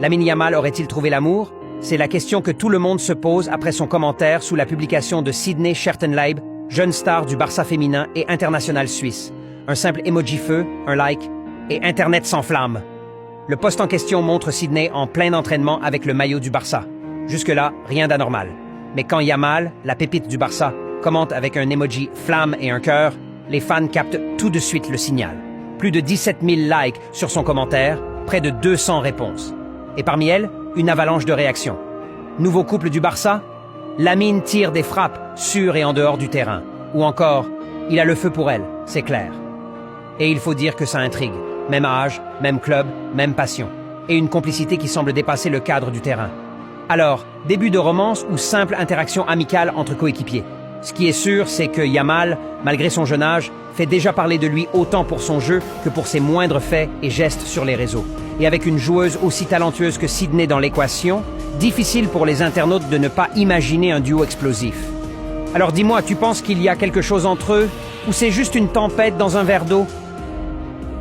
Lamine Yamal aurait-il trouvé l'amour? C'est la question que tout le monde se pose après son commentaire sous la publication de Sydney Schertenleib, jeune star du Barça féminin et international suisse. Un simple emoji feu, un like, et Internet s'enflamme. Le post en question montre Sydney en plein entraînement avec le maillot du Barça. Jusque-là, rien d'anormal. Mais quand Yamal, la pépite du Barça, commente avec un emoji flamme et un cœur, les fans captent tout de suite le signal. Plus de 17 000 likes sur son commentaire, près de 200 réponses. Et parmi elles, une avalanche de réactions. Nouveau couple du Barça? Lamine tire des frappes sur et en dehors du terrain. Ou encore, il a le feu pour elle, c'est clair. Et il faut dire que ça intrigue. Même âge, même club, même passion. Et une complicité qui semble dépasser le cadre du terrain. Alors, début de romance ou simple interaction amicale entre coéquipiers? Ce qui est sûr, c'est que Yamal, malgré son jeune âge, fait déjà parler de lui autant pour son jeu que pour ses moindres faits et gestes sur les réseaux. Et avec une joueuse aussi talentueuse que Sydney dans l'équation, difficile pour les internautes de ne pas imaginer un duo explosif. Alors dis-moi, tu penses qu'il y a quelque chose entre eux? Ou c'est juste une tempête dans un verre d'eau?